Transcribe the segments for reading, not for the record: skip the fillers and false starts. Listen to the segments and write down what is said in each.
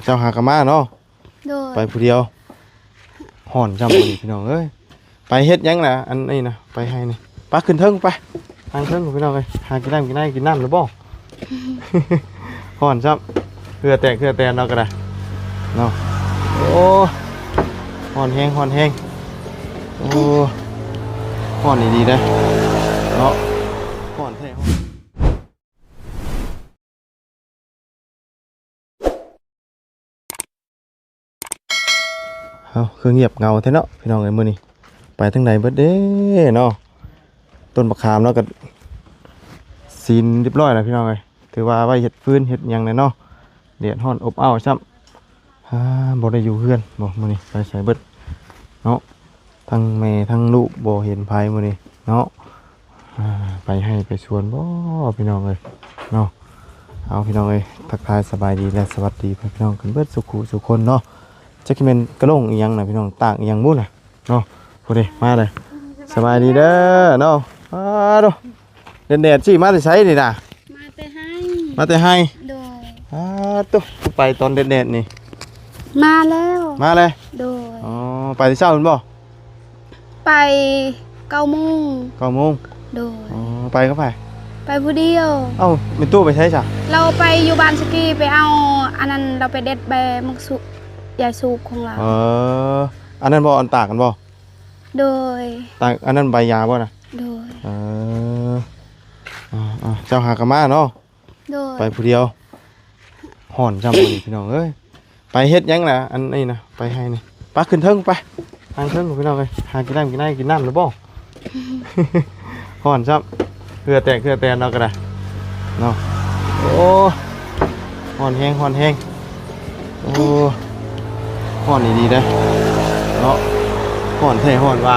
เจ้าหากะมาเนาะโดยไปผู้เดียวห่อนจำบ่นี่พี่น้องเอ้ยไปเฮ็ดหยังล่ะอันนี้นะไปให้นี่ปขึ้นเทิงไปทางเทิงพี่น้องเอ้ยหากินน้ำหรือบ่ ห่อนจำเครือแตกเนาะก็ได้เนาะโอ้ห่อนแฮงโอ้ห่อนนี่ดีเด้อเนาะห่อนแท้เอาคือเงียบเงาแท้เนาะพี่น้องเอ้ยมื้อนี้ไปทางไหนเบิดเด้เนาะต้นมะขามเนาะก็ซีนเรียบร้อยแล้วพี่น้องเอ้ยถือว่าไว้เฮ็ดฟืนเฮ็ดหยังแน่เนาะแดดร้อนอบอ้าวซ้ำบ่ได้อยู่เฮือนบ่มื้อนี้ไปใส่เบิดเนาะทั้งแม่ทั้งลูกบ่เห็นไผมื้อนี้เนาะไปให้ไปชวนบ่พี่น้องเอ้ยเนาะเอาพี่น้องเอ้ยทักทายสบายดีและสวัสดีพี่น้องกันเบิดสุขุสุขคนเนาะจักสิแม่นกระลงอีหยังน่ะพี่น้องตากอีหยังบุ่นน่ะเนาะพุ่นเด้มาเลยสบายดีเด้อเนาะโดแดดๆสิมาแต่ไสนี่น่ะมาแต่ให้โดยตุ๊ไปตอนแดดๆนี่มาแล้วมาเลยโดยอ๋อไปที่เช้าเห็นบ่ไป9 โมงโดยอ๋อไปก็ไปผู้เดียวเอ้ามีตู้ไปใช้จ้ะเราไปอยู่บ้านสกีไปเอาอันนั้นเราไปเด็ดใบมักสุยายสูบของเราอันนั้นบ่อันตากกันบ่โดยตากอันนั้นใบยาบ่น่ะโดยเจ้าหากะมาเนาะโดยไปผู้เดียวห่อนจำบ่นี่พี่น้องเอ้ยไปเฮ็ดหยังล่ะอันนี้นะไปให้นี่ปขึ้นเทิงไปทางเทิงพี่น้องเอ้ยหากินน้ำหรือบ่ ห่อนจำเครือแตกเนาะก็ได้เนาะโอ้ห่อนแฮงโอ้ห่อนนี่ดีเด้อเนาะห่อนแท้ห่อนว่า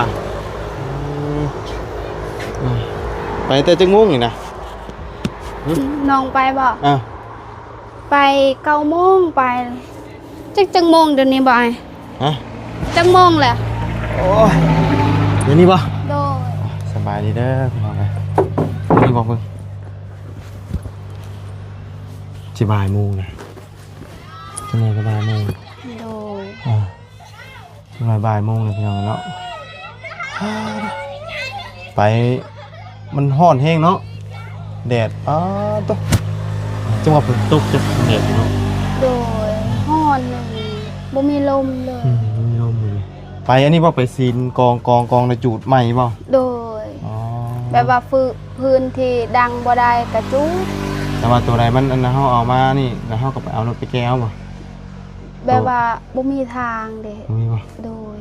ไปแต่จังงงนี่นะน้องไปบ่ไป9 โมงไปจังโมงเดี๋ยวนี้บ่ฮะจังโมงแหละโอ้ยเดี๋ยวนี้บ่โดยสบายดีเด้อพี่น้องเอ้ยนี่บอกเพิ่งสิบ่ายโมงนะจังไงก็บ่ายโมงโดยบ่ายโมงเลยพี่น้องเนาะไปมันร้อนแห้งเนาะแดดตุ๊จังหวะฝนตกจะแดดเนาะโดยร้อนเลยบ่มีลมเลยมีลมเลยไปอันนี้ว่าไปซีนกองในจูดใหม่เปล่าโดยแบบว่าพื้นที่ดังบ่ได้กระจุกแต่ว่าตัวใดมันอันนั้นเฮาเอามานี่แล้วเฮาก็ไปเอารถไปแก้วบ่แบบว่าบ่มีทางเด้มีบ่โดย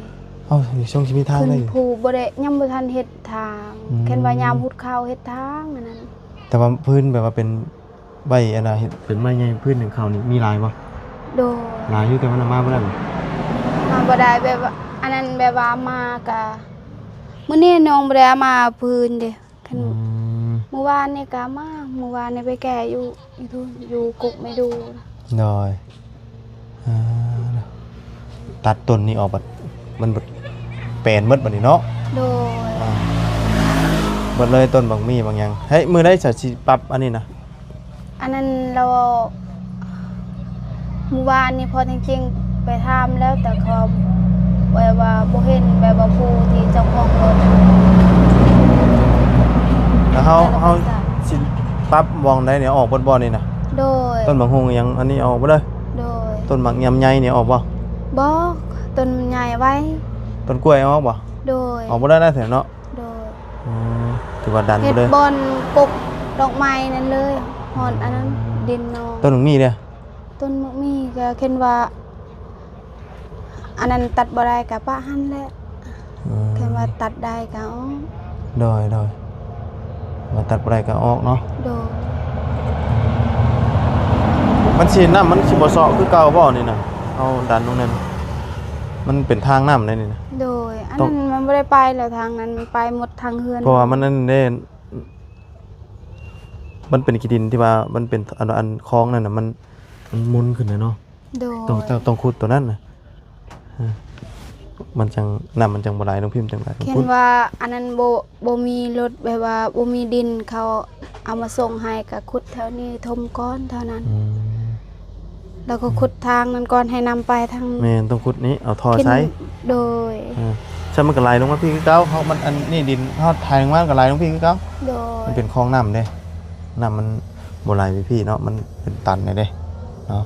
ช่วงที่มีทางได้ขึ้นภูบ่ได้ยังบ่ทันเฮ็ดทางแค่ว่ายามพุดเข้าเฮ็ดทางอันนั้นแต่ว่าพื้นแบบว่าเป็นใบอันน่ะเฮ็ดเป็นไม้ใหญ่พื้นหนึ่งเขานี่มีลายบ่โดยลายอยู่แต่มันมาบ่ได้มาบ่ได้แบบว่าอันนั้นแบบว่ามาก็มื้อนี้น้องบ่ได้มาพื้นเด้คันเมื่อวานนี่ก็มาเมื่อวานนี่ไปแก่อยู่กุกไม่ดูน้อยตัดต้นนี้ออกบัดมันบัดแปลนหมดบัดนี้เนาะโดยบัดเลยต้นบางมีบางอย่างเฮ้ยมื้อได้สิปรับอันนี้นะอันนั้นเราเมื่อวานนี่พอจริงๆไปทำแล้วแต่เขาแบบว่าบ่เห็นแบบว่าผู้ที่เจ้าของรถแล้วเฮาสิปรับวงได้เนี่ยออกบ่นี่นะโดยต้นบางฮงยังอันนี้ออกบ่เลยโดยต้นบางยำใหญ่เนี่ยออกบ่ต้นใหญ่ไว้ต้นกล้วยออกบ่โดยออกบ่ได้แท้เนาะโดยถือว่าดันบ่เลยเฮ็ดบอนปกดอกไม้นั่นเลยฮอดอันนั้นดินเนาะต้นมีเด้อต้นมีก็เห็นว่าอันนั้นตัดบ่ได้ก็ปะหั่นแหละแค่ว่าตัดได้ก็ออกโดยว่าตัดบ่ได้ก็ออกเนาะโดยมันสิน้ำมันสิบ่เซาะคือเก่าบ่นี่น่ะเอาดันตรงนั้นมันเป็นทางน้ำได้นี่นะโดยอันนั้นมันไม่ได้ไปแล้วทางนั้นมันไปหมดทางเฮือนเพราะว่ามันนั่นเด้มันเป็นขี้ดินที่ว่ามันเป็นอันคลองนั่นน่ะมันมุนขึ้นเลยเนาะต้องขุดตัวนั้นน่ะมันจังน้ำมันจังบ่ไหลต้องพิมพ์จังไหลเห็นว่าอันนั้นบ่มีรถแบบว่าบ่มีดินเขาเอามาส่งให้ก็ขุดแถวนี้ทมก้อนเท่านั้น แล้วก็ขุดทางนั้นก่อนให้นำไปทาง แม่นต้องขุดนี้เอาท่อใช้ โดย ใช่มันก็ไหลลงมาพี่คือเก่าเฮามันอันนี้ดินเฮาไถลงมาก็ไหลลงพี่คือเก่า โดย มันเป็นคลองน้ำเด้น้ำมันบ่ไหลไปพี่เนาะมันเป็นตันเลยเด้เนาะ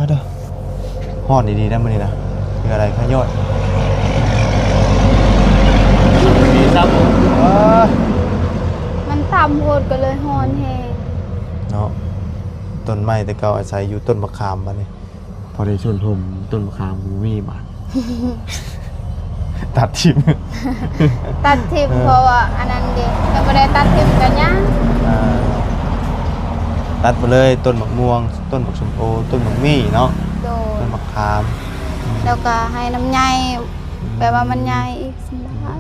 เด้อฮอดดีๆนะมื้อนี้นะคืออะไรขยอดดีครับเอ้ย มันต่ำโหดก็เลยฮอนแฮง เนาะต้นไม้แต่เก่าอาศัยอยู่ต้นมะขามบัดนี้พอได้ชวนผมต้นมะขามบ่มีบาด ตัดทิ่ม ตัดทิมเพราะว่าอันนั้นเด็กก็ไม่ได้ตัดทิมกันยัง ตัดไปเลยต้นมะม่วงต้นมะชมโอต้นมะมี่เนาะ โดย ต้นมะขาม แล้วก็ให้น้ำใยแปลว่ามันใยอีกสิได้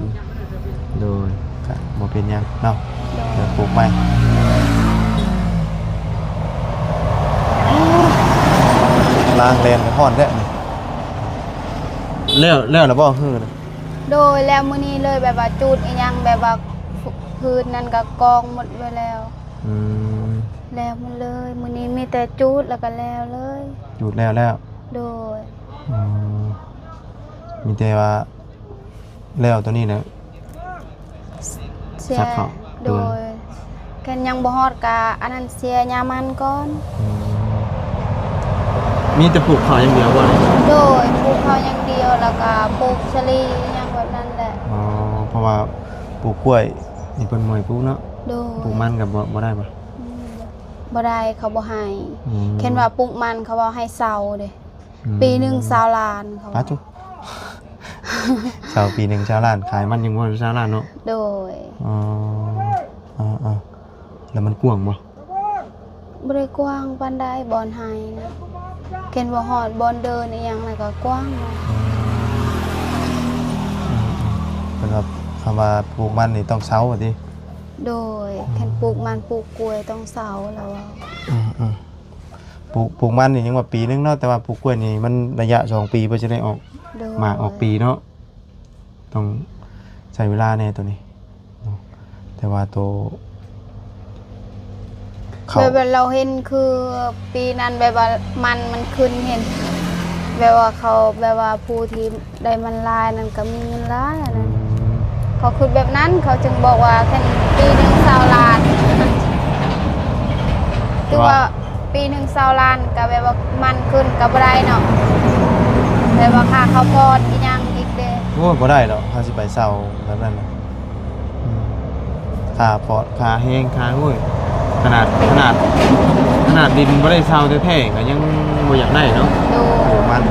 โดยก็บ่เป็นหยังเนาะ โดย เดี๋ยวปลูกใหม่ล้างแลนกับฮ้อนแท้นี่แล้วบ่ฮือนะ โดยแล้วมื้อนี้เลยแบบว่าจูดอีหยังแบบว่าพื้นนั่นก็กองหมดไว้แล้ว อืม แล้วมันเลยมื้อนี้มีแต่จูดแล้วก็แล้วเลย จุดแล้ว โดย อืมมีแต่ว่าแล้วตัวนี้นะ เสีย สักเขา โดยแค่นยังบ่ฮอดกะอันนั้นเสียยามันก่อน อืมมีแต่ปลูกข้าวอย่างเดียวบ่นี่ โดยปลูกข้าวอย่างเดียวแล้วก็ปลูกชะลีอย่างแบบนั้นแหละ อ๋อเพราะว่าปลูกกล้วยนี่เพิ่นบ่ให้ปลูกเนาะ โดย ปลูกมันก็บ่ได้บ่ อืมบ่ได้เขาบ่ให้ อืม เข็นว่าปลูกมันเขาบอกให้เซาเด้ อืม ปีหนึง20ล้านเขา ปาจุ ชาวปีหนึ่งชาวล้านขายมันยังว่าชาวล้านเนาะ โดย อ๋อแล้วมันกว้างบ่ บ่ได้กว้างปานใดบอนไห้นะเข็นว่าฮอดบอนเดินอีหยังน่ะก็กว้างนะ เป็นว่าคำว่าปลูกมันนี่ต้องเช้าว่าติ โดยเข็นปลูกมันปลูกกล้วยต้องเซาแล้วอะ ปลูกมันนี่ยังว่าปีนึงเนาะแต่ว่าปลูกกล้วยนี่มันระยะ2 ปีเพื่อจะได้ออก โดย หมากออกปีเนาะต้องใช้เวลาแน่ตัวนี้เนาะแต่ว่าตัวเขา แบบเราเห็นคือปีนั้นแบบว่ามันขึ้นเห็นแบบว่าเขาแบบว่าผู้ที่ได้มันหลายนั่นก็มีเงินหลายอันนั้น เขาคือแบบนั้นเขาจึงบอกว่าแค่ปีหนึ่ง20ล้านคือว่าปีหนึ่ง20ล้านก็แบบว่ามันขึ้นกับไรเนาะแบบว่าค่าข้าวโพดอีหยังอีกเด้ โอ้บ่ได้หรอกเขาสิไปเศร้าแบบนั้นน่ะค่าปอดค่าแห้งค่าโอ้ยขนาดดินบ่ได้เศร้าแท้ๆก็ยังบ่อยากได้เนาะ ดู ปลูกมัน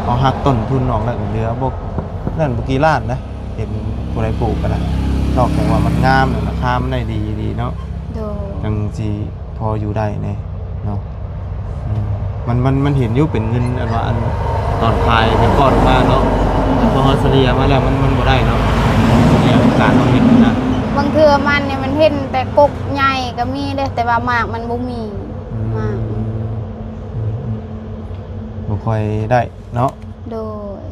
เอาหักต้นทุนออกแล้วเหลือบ่นั่นบ่กี่ล้านนะเห็นผู้ใดปลูกกันน่ะนอกจากว่ามันงามแล้วราคามันได้ดีเนาะ ดู จังสิพออยู่ได้แน่เนาะมันเห็นอยู่เป็นเงินอันว่าอันตอนขายเป็นก้อนมาเนาะพอเฉลี่ยมาแล้วมันบ่ได้เนาะเนี่ยการเอาเห็นนะ บางเทื่อมันเนี่ยมันเห็นแต่กกใหญ่ก็มีเด้แต่ว่าหมากมันบ่มีหมาก บ่ค่อยได้เนาะ โดย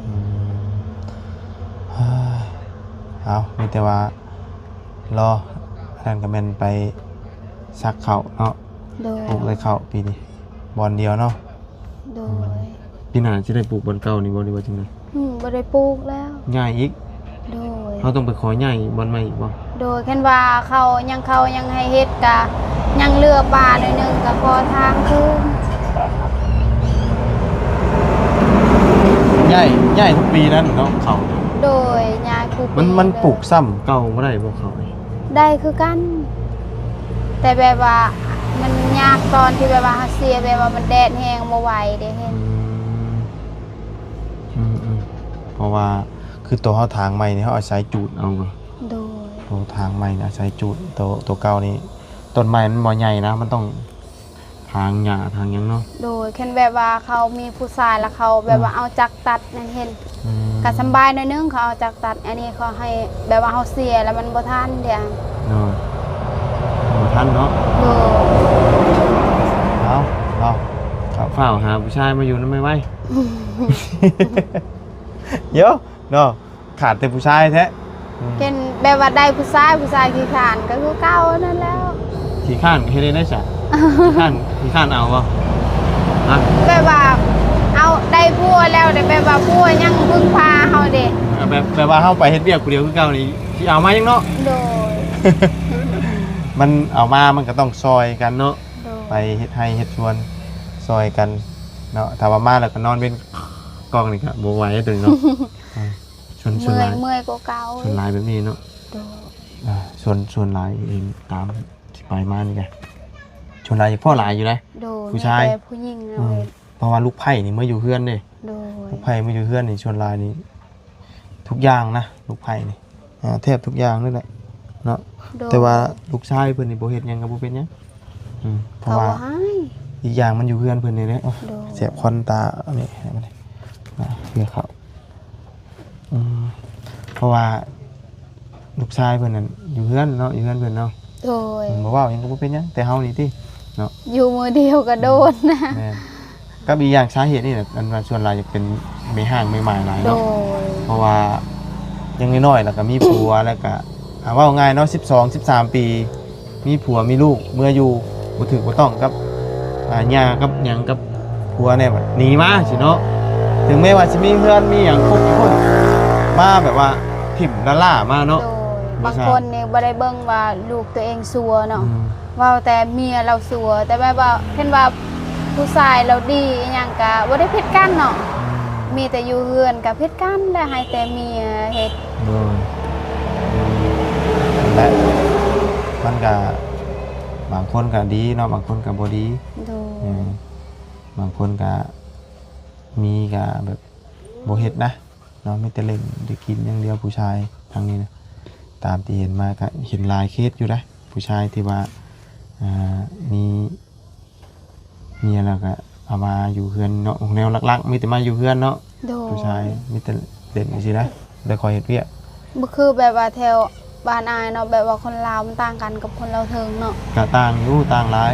เอามีแต่ว่ารอท่านก็แม่นไปซักข้าวเนาะ โดย ปลูกเลยข้าวปีนี้บอนเดียวเนาะ โดย ปีหน้าสิได้ปลูกบอนเก่านี่บ่ดีว่าจังได๋ บ่ได้ปลูกแล้ว ง่ายอีก โดย เฮาต้องไปขอใหญ่บอนใหม่อีกบ่ โดยแค่นว่าเขายังให้เฮ็ดกะยังเลือป่าหน่อยหนึงก็พอทางคืน ใหญ่ทุกปีนั้นเนาะเขา โดยยายคูปี มัน เลย ปลูกซ้ำเก่าบ่ได้บ่เขานี่ ได้คือกัน แต่แบบว่ามันยากตอนที่แบบว่าเสียแบบว่ามันแดดแห้งบ่ไหวเด้เห็น เพราะว่าคือตัวเฮาทางใหม่นี่เฮาอาศัยจูดเอา โดย ตัวทางใหม่นี่อาศัยจูดตัวเก่านี่ต้นไม้มันบ่ใหญ่นะมันต้องทางหญ้าทางหยังเนาะ โดยแค่นแบบว่าเขามีผู้ชายแล้วเขาแบบว่าเอาจักรตัดนั่นเห็น อืม ก็สำบายหน่อยหนึงเขาเอาจักรตัด อันนี้เขาให้แบบว่าเขาเสียแล้วมันบ่ทันเด้อ เนาะบ่ทันเนาะ โดย เอาเนาะข้าวฝ้าวหาผู้ชายมาอยู่นำไม่ไหว เดี๋ยวเนาะขาดแต่ผู้ชายแท้ เห็นแบบว่าได้ผู้ชายขี้ขลาดก็คือเก่านั่นแล้ว ขี้ข้านเฮ็ดได้จ้ะขี้ข้านเอาบ่ ฮะ แบบว่าเอาได้ผัวแล้วแต่แบบว่าผัวยังพึ่งพาเฮาเด้ แบบว่าเฮาไปเฮ็ดเวียกผู้เดียวคือเก่านี่สิเอามายังเนาะ โดย มันเอามามันก็ต้องซอยกันเนาะ โดย ไปเฮ็ดให้เฮ็ดชวนซอยกันเนาะถ้าว่ามาแล้วก็นอนเป็นกล้องนี่ก็บ่ไหวตัวนี้เนาะชวน เมื่อ หลาย เมื่อยกว่าเก่า ชวนหลายแบบนี้เนาะ โดย ชวนหลายเองตามที่ไปมานี่ไงชวนหลายพ่อหลายอยู่นะ โดย ผู้ชาย มีแต่ผู้หญิงเอาเว้ย เพราะว่าลูกไผ่นี่เมื่ออยู่เฮือนเด้ โดย ลูกไผ่เมื่ออยู่เฮือนนี่ชวนหลายนี่ทุกอย่างนะลูกไผ่นี่แทบทุกอย่างนี่แหละเนาะ โดย แต่ว่าลูกชายเพิ่นนี่บ่เฮ็ดหยังก็บ่เป็นหยังเพราะ เขา ว่า ให้ อีกอย่างมันอยู่เฮือนเพิ่นนี่แหละ โดย เสียบคอนตาอันนี้ให้มันเพื่อเขาเพราะว่าลูกชายเพิ่นนั่นอยู่เฮือนเนาะอยู่เฮือนเพิ่นเนาะ โดย บ่ว่าหยังก็บ่เป็นหยังแต่เฮานี่ติเนาะ อยู่มือเดียวก็โดนนะ แม่นก็มีอย่างสาเหตุนี่แหละอันว่าส่วนหลายจะเป็นไม่ห่างไม่หมายหลาย โด เนาะ ย เพราะว่ายังน้อยๆแล้วก็มีผัวแล้วก็ว่าง่ายเนาะ12 13 ปีมีผัวมีลูกเมื่ออยู่บ่ถูกบ่ต้องกับย่ากับหยังกับผัวเนี่ยบัดหนีมาสิเนาะถึงแม้ว่าสิมีเพื่อนมีหยังคบคนมาแบบว่าถิ่มละล่ามาเนาะ โดยบางคนเนี่ยบ่ได้เบิ่งว่าลูกตัวเองซัวเนาะ อืม เว่าแต่เมียเราซัวแต่แบบว่าเห็นว่าผู้ชายเราดีอหย่างกะบ่ได้ผิดกันเนาะมีแต่อยู่เฮือนกับผิดกันแล้วให้แต่เมียเฮ็ด และมันก็บางคนก็ดีเนาะบางคนก็บ่ดี ดู บางคนก็มีก็แบบบ่เฮ็ดนะเนาะมีแต่เล่นได้กินอย่างเดียวผู้ชายทางนี้นะตามที่เห็นมาก็เห็นหลายเคสอยู่นะผู้ชายที่ว่ามีเมียแล้วก็เอามาอยู่เฮือนเนาะแนวหลักๆมีแต่มาอยู่เฮือนเนาะ ดู ผู้ชายมีแต่เล่นจังซี่นะได้คอยเฮ็ดเวียก บ่คือแบบว่าแถวบ้านอายเนาะแบบว่าคนลาวมันต่างกันกับคนเราวเทิงเนาะ ก็ต่างอยู่ต่างหลาย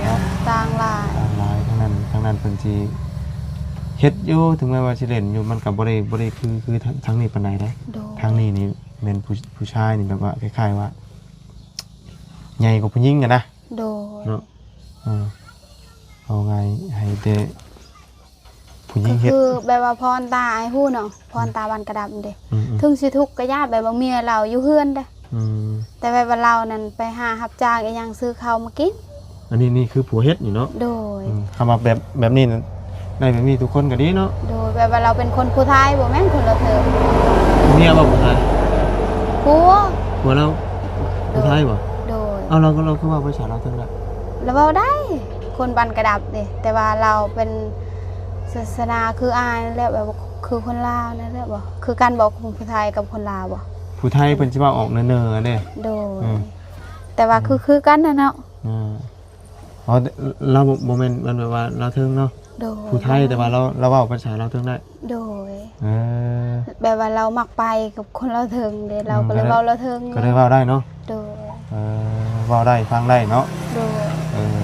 เนาะ ต่างหลาย ต่างหลายทั้งนั้นเพิ่นสิเฮ็ดอยู่ถึงแม้ว่าสิเล่นอยู่มันก็บ่ได้คือทั้งนี้ปานใดเด้ ดู ทางนี้นี่เป็นผู้ชายนี่แบบว่าคล้ายๆว่าใหญ่กว่าผู้หญิงอะนะ ดู เนาะเอาไงให้แต่ผู้หญิ ก็ งเฮ็ด คือแบบว่าพรตาไอ้ฮู้เนาะพรตาบ้านกระดับเด้ อืม ถึงสิทุกข์ก็ญาติแบบว่าเมียเราอยู่เฮือนเด้ อืม แต่แบบว่าเรานั่นไปหารับจ้างอีหยังซื้อข้าวมากิน อันนี้นี่คือผัวเฮ็ดนี่เนาะ โดย คำว่าแบบนี้นะได้แบบนี้ทุกคนก็ดีเนาะ โดยแบบว่าเราเป็นคนผู้ไทยบ่แม่นคนเราวเทิง เมียบ่ผู้ชาย ผัว ผัวเราผู้ชายบ่ โดย เอาเราคือว่าภาษาเราทั้งนั้น แล้วเว้าได้คนบ้านกระดับเด้แต่ว่าเราเป็นศาสนาคืออายนั่นแหละแบบว่าคือคนลาวนั่นแหละบ่คือการบอกคนผู้ไทยกับคนลาวบ่ ผู้ไทยเพิ่นสิว่าออกเนิ่นๆเด้ โดย อืม แต่ว่าคือกันนะเนาะ อ๋อเราบ่แม่นมันแบบว่าเราถึงเนาะ โดย ผู้ไทยแต่ว่าเราเว้าภาษาเราถึงได้ โดย เออ แบบว่าเรามักไปกับคนเราวเทิงเด้เราก็เลยเว้าเราวเทิง ก็ได้เว้าได้เนาะ โดย เว้าได้ฟังได้เนาะ โดย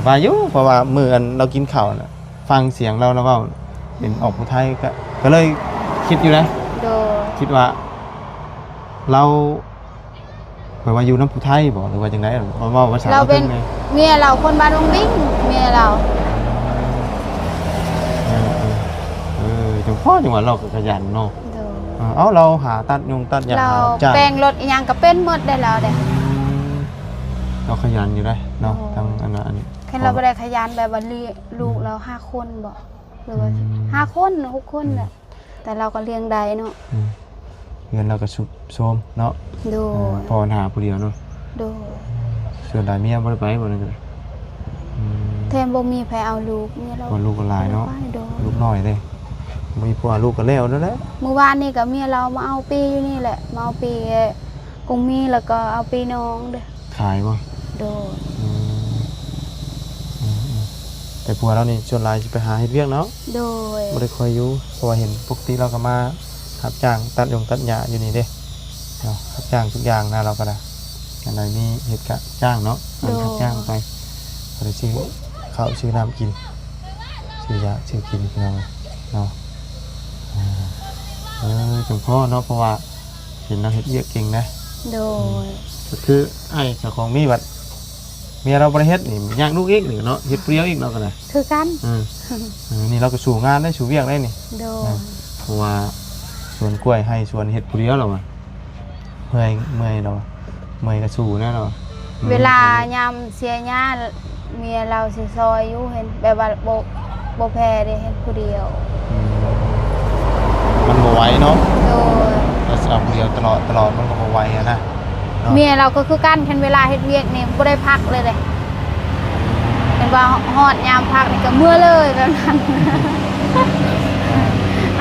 ว่าอยู่เพราะว่ามื้ออันเรากินข้าวน่ะฟังเสียงเราเว้าเป็นออกผู้ไทยก็เลยคิดอยู่นะ โดย คิดว่า เราแบบว่าอยู่น้ำผู้ไทยบ่หรือว่าจังได๋เว้าภาษา เราเป็น ถึงไง เมียเราคนบ้านวงบิ้งเมียเรา จังพ่อจังหวะเราก็ขยันเนาะ โดย เอาเราหาตัดยงตัดหญ้า เรา จ้าง แปลงรถอีหยังก็เป็นหมดได้แล้วเด้ เราขยันอยู่ได้เนาะ โอ้ ทั้งอันนั้นอันนี้ แค่เราบ่ได้ขยันแบบว่าเลี้ยงลูกเรา5คนบ่หรือว่า5คน6คนแหละแต่เราก็เลี้ยงได้เนาะ เงินเราก็สุบโซมเนาะ โดย พอหาผู้เดียวเนาะ โดย ส่วนหลายเมียบ่ได้ไปบ่นั่นก็แทนบ่มีไผเอาลูกเมียเรา คนลูกก็หลายเนาะ ไปโดย ลูกน้อยเด้มีผัวลูกก็แล้วนั่นแหละ เมื่อวานนี่ก็เมียเรามาเอาปีอยู่นี่แหละมาเอาปีกงมีแล้วก็เอาปีน้องเด้อ ขายบ่ โดย แต่ผัวเรานี่ส่วนหลายสิไปหาเฮ็ดเวียกเนาะ โดย บ่ได้ค่อยอยู่เพราะว่าเห็นปกติเราก็มารับจ้างตัดหญ้าอยู่นี่เด้เนาะรับจ้างทุกอย่างนะเราก็ได้อันใดมีเฮ็ดก็จ้างเนาะอันรับจ้างไปบ่ได้ซื้อข้าวซื้อน้ำกินซื้อยาซื้อกินพี่น้องเนาะจังพ่อเนาะเพราะว่าเห็นเราเฮ็ดเวียกเก่งนะ โดย ก็คือไอ้เจ้าของมีบัด เมียเราบ่ได้เฮ็ดนี่ย่างลูกอีกนี่เนาะเฮ็ดเปรี้ยวอีกเนาะก็ได้ คือกัน นี่เราก็สู่งานได้สู่เวียกได้นี่ โดย เพราะว่าสวนกล้วยให้สวนเฮ็ดเปรี้ยวแล้วว่ะเมื่อยเราเมื่อยก็สู่แน่เนาะ เวลายามเสียหญ้าเมียเราสิซอยอยู่เห็นแบบว่าบ่แพ้ได้เฮ็ดผู้เดียว มันบ่ไหวเนาะ โดย เราสิเอาผู้เดียวตลอดมันก็บ่ไหวอะนะ เมียเราก็คือกันคันเวลาเฮ็ดเวียกนี่บ่ได้พักเลยเด้เป็นว่าฮอดยามพักนี่ก็เมื่อเลยแบบนั้น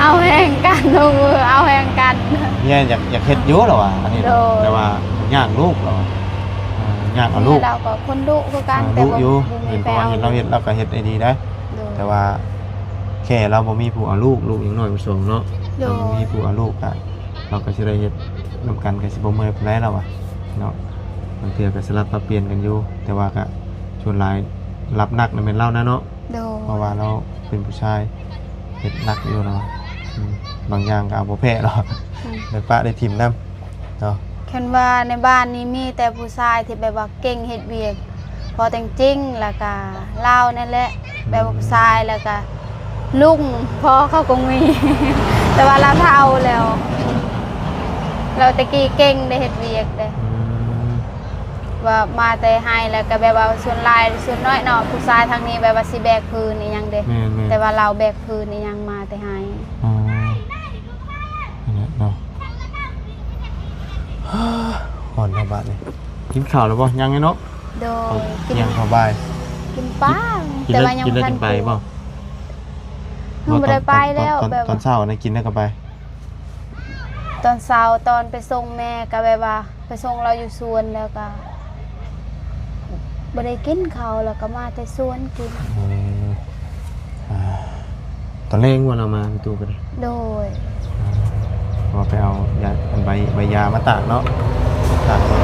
เอาแห่งกันลงมือเอาแห่งกัน เนี่ยอยากเฮ็ดอยู่แล้วว่ะอันนี้ โดย แต่ว่าย่างลูกเราย่างเอาลูก เราก็คนดุคือกันแต่ ลูก บ่ อยู่ บ่ เห็น ไป พอเห็นเราเฮ็ดเราก็เฮ็ดได้ดีได้ โดย แต่ว่าแค่เราบ่มีผู้เอาลูกอย่างน้อยบ่ส่งเนาะ โดย เรามีผู้เอาลูกอะเราก็สิได้เฮ็ดนำกันก็สิบ่เมื่อยปานใดแล้วว่ะเนาะบางเทื่อก็สลับปรับเปลี่ยนกันอยู่แต่ว่าก็ส่วนหลายรับหนักนั่นแม่นเรานะเนาะ โดย เพราะว่าเราเป็นผู้ชายเฮ็ดหนักอยู่เนาะบางอย่างก็เอาบ่แพ้หรอกได้ปะได้ทิ่มนำเนาะ คันว่าในบ้านนี้มีแต่ผู้ชายที่แบบว่าเก่งเฮ็ดเวียกพอแต่งจริงแล้วก็ลาวนั่นแหละแบบว่าผู้ชายแล้วก็ลุงพ่อเขาก็มี แต่ว่าเราเฒ่าแล้ว เราตะกี้เก่งได้เฮ็ดเวียกเด้ว่ามาแต่ให้แล้วก็แบบว่าส่วนหลายส่วนน้อยเนาะผู้ชายทางนี้แบบว่าสิแบกพื้นนี่ยังเด้ แม่นๆ แต่ว่าเราแบกพื้นนี่ยังมาแต่ให้ อ๋อนั่นแหละเนาะหอนแล้วบาดนี่กินข้าวแล้วบ่ยังไงเนาะ โด เอา ยกิน ยังข้าวบ่าย กินป้า กิน แต่ แล้ว ว่ายัง กินแล้ว ทั จั น งไปบ่ หนูบ่ได้ไปแล้ว ตอน แบบ ตอนเช้านะกินแล้วก็ไป ตอนเช้าตอนไปส่งแม่ก็แบบว่าไปส่งเราอยู่สวนแล้วก็บ่ได้กินข้าวแล้วก็มาแต่สวนกิน อ่าตอนแรกว่าเรามาพี่ตู้ก็ได้ โดย พอไปเอายาอันใบยามาตากเนาะตากก่อน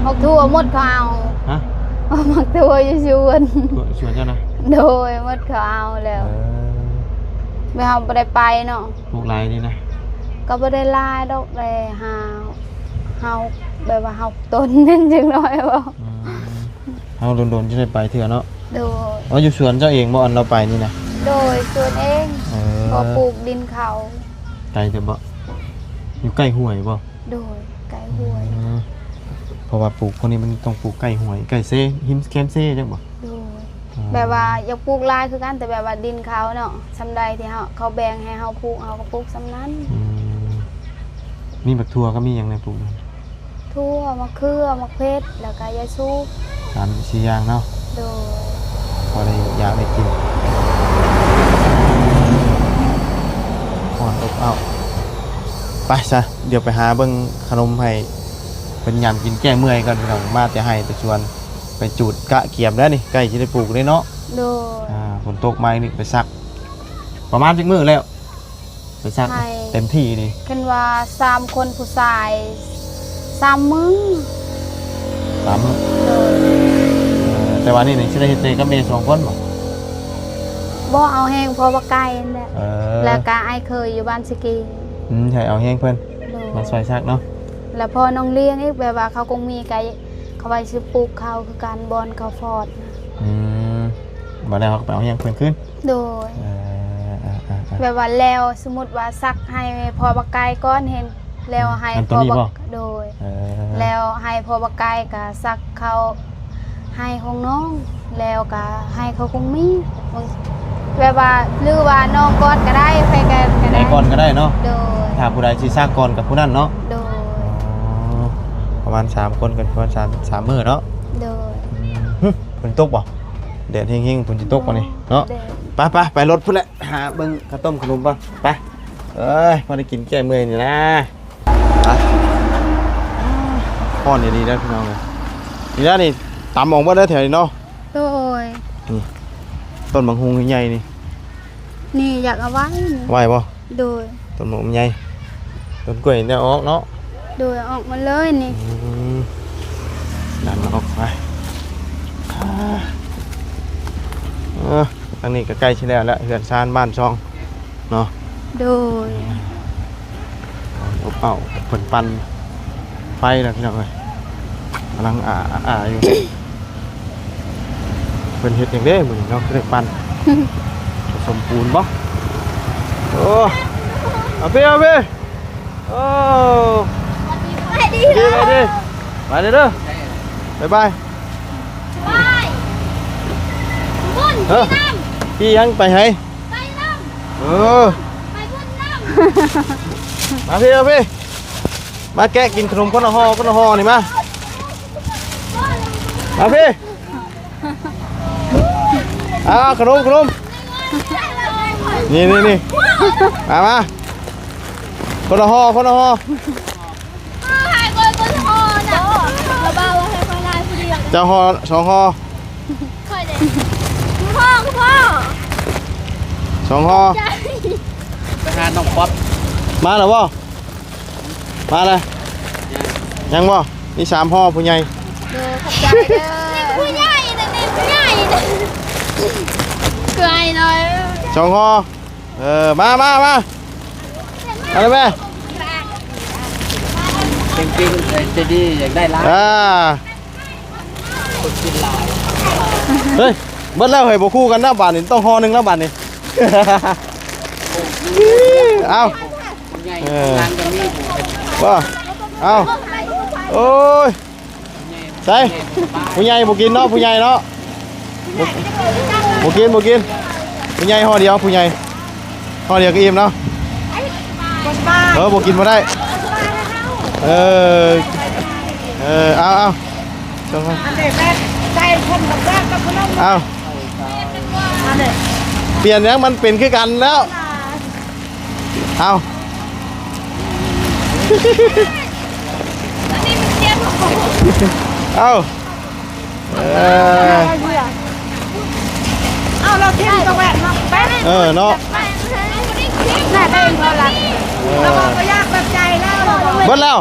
หมกทั่วหมดเขาเอา ฮะ หมกทั่วอยู่สวน ชวนเจ้านะ โดยหมดเขาเอาแล้วไม่เฮาบ่ได้ไปเนาะ พวกไรนี่นะ ก็บ่ได้ลายดอกแลเฮาแบบว่าเฮาต้นนั่นจังน้อยบ่ เอาโดนๆจะได้ไปเถื่อเนาะ โดย อ๋ออยู่สวนเจ้าเองบ่อันเราไปนี่นะ โดยสวนเองพอปลูกดินเขา ไกลแต่บ่อยู่ใกล้ห้วยบ่ โดยไก่หวย เพราะว่าปลูกคนนี้มันต้องปลูกใกล้ห้วยใกล้เซ่หิมแคมเซ่จังบ่ โดยแบบว่าอยากปลูกลายคือกันแต่แบบว่าดินเขาเนาะซำใดที่เขาแบ่งให้เฮาปลูกเฮาก็ปลูกซำนั้น มีบักทั่วก็มีหยังในปลูก ทั่วมะเขือมะเพชรแล้วก็ยาสูบ 3-4อย่างเนาะ โดย พอได้อยากได้กินอ่อนอบเอาไปซะเดี๋ยวไปหาเบิ่งขนมให้เป็นยามกินแก้เมื่อยก่อนพี่น้องมาแต่ให้ไปชวนไปจูดกะเกียมแล้วนี่ใกล้สิได้ปลูกเลยเนาะ โดย ฝนตกมาอีกนี่ไปซัก ประมาณจักมื้อแล้วไปซัก ให้ เต็มที่ดิ คันว่า3คนผู้ชาย3มื้อ 3มื้อ โดย แต่ว่านี่สิได้เฮ็ดเตกับแม่2คนบ่ บ่เอาแห้งเพอบ่ไกลนั่นแหละ เออ แล้วก็ไอ้เคยอยู่บ้านสกี ใช่เอาแห้งเพิ่น โดย มาซอยซักเนาะ แล้วพอน้องเลี้ยงอีกแบบว่าเขาคงมีไก่เขาไว้ซื้อปลูกเขาคือการบอนเขาฟอดนะ บ่ได้เขาก็ไปเอาแห้งเพิ่นขึ้น โดย ๆ แบบว่าแล้วสมมุติว่าซักให้พอบักไก่ก้อนเห็นแล้วให้ อัน พ ตัว อ นี้ บั บ่ กโดย ๆ แล้วให้พอบักไก่ก็ซักเขาให้ของน้องแล้วก็ให้เขาคงมีแบบว่าหรือว่าน้องก้อนก็ได้ไปกันก็ ไหน ได้ ก่อนก็ได้เนาะ โดย ถ้าผู้ใดสิซักก่อนกับผู้นั้นเนาะ โดย ประมาณ3คนกันประมาณ3มื้อเนาะ โดย ฝนตกบ่แดดแห้งๆฝนสิตกบ่นี่เนาะ โดย ไปรถพุ่นแหละหาเบิ่งข้าวต้มขนมก่อนไปเอ้ยพอได้กินแก้เมื่อยนี่นะไปพ่อนดีๆแล้วพี่น้องเลยนี่นะนี่ตำออกมาได้แถวนี้เนาะ โดย ต้นบางฮุงใหญ่ๆนี่ นี่อยากเอาไว้นี่ ไหวบ่ โดย ต้นหมกใหญ่ต้นกล้วยเนี่ยออกเนาะ โดยออกมาเลยนี่ ดันออกไปทางนี้ก็ใกล้ชิแล้วแล้วเฮือนซานบ้านช่องเนาะ โดย อบเอาผลปันไฟแล้วพี่น้องเอ้ย กำลังอยู่ เป็นเห็ดอย่างเด้เหมือนเนาะเรียกปัน ผสมปูนบ่โอ้เอาไปโอ้ ไปดี ดีไปดิไปเลยเด้อบ๊ายบาย ไปบุญ เออพี่ยังไปให้ ไปน้ เออ ำไปบุญน้ มาพี่มาแกะกินขนมคนละห่อนี่มาพี่ขนมนี่มาคนละห่อ ให้บนหอน่ะเราบ้าว่าให้คนนายผู้เดียว จะห่อ2ห่อ ค่อยเด็กพ่อ 2ห่อ ใจ ไปหาน้องป๊อป มาแล้วบ่มาเลยยังบ่นี่3ห่อผู้ใหญ่ เด้อขอบใจเด้อนี่ผู้ใหญ่นะนี่ผู้ใหญ่นะเกลือหน่อย 2ห่อมาเลยแม่ จริงๆจะดีอยากได้ร้านคนกินหลาย เฮ้ยเบิดแล้วเฮ้ยบ่คู่กันนะบาทนี่ต้องห่อหนึงแล้วบาทนี่ เอา คนใหญ่งานจะมีหมูเป็น บ่เอาโอ้ยใส่ผู้ใหญ่บ่กินเนาะผู้ใหญ่เนาะบ่กินผู้ใหญ่ห่อเดียวผู้ใหญ่ห่อเดียวก็อิ่มเนาะบ่กินบ่ได้เอาจังหวะเอาเปลี่ยนยังมันเป็นคือกันแล้วเอาเอาเราเที่ยวตะแหวนมาแป๊บ เนาะ น่าได้เท่าไหร่ เราบอกว่ายากแบบใจแล้วเราบอก เบิดแล้ว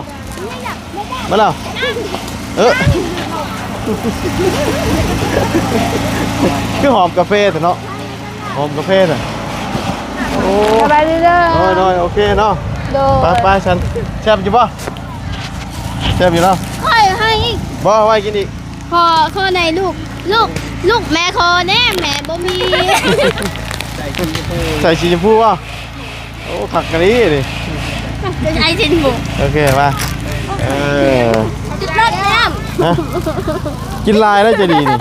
คือหอมกาแฟแต่เนาะหอมกาแฟแต่โอ้ สบายดีเด้อ น้อยโอเคเนาะ โด ไปฉันแซ่บอยู่ป่ะแซ่บอยู่เนาะ ค่อยให้อีก บ่ไว้กินอีก ข้อในลูกแม่คอแน่แม่บ่มี ใส่สีชมพูป่ะโอ้ผักกะหรี่ดิ จะใช้สินบุก โอเคมาจุดรถน้ ฮะกินลายได้จะดีนี่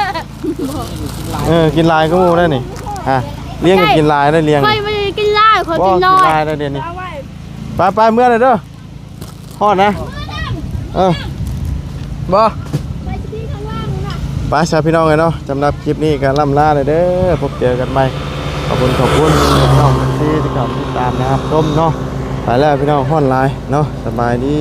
กินลายก็มูได้นี่ฮะเลี้ยงกับกินลายได้เลี้ยง ำค่อยไม่ได้กินเหล้าคน บ่ กิน กิน น้อย ลายได้เดี๋ยวนี้ไปเมื่อไรเด้อฮอดนะบ่ไปชาวพี่น้องเลยเนาะสำหรับคลิปนี้ก็ล่ำลาเลยเด้อพบเจอกันใหม่ขอบคุณพี่น้องที่ติดตามนะครับชมเนาะไปแล้วพี่น้องฮ้อนไลน์เนาะสบายดี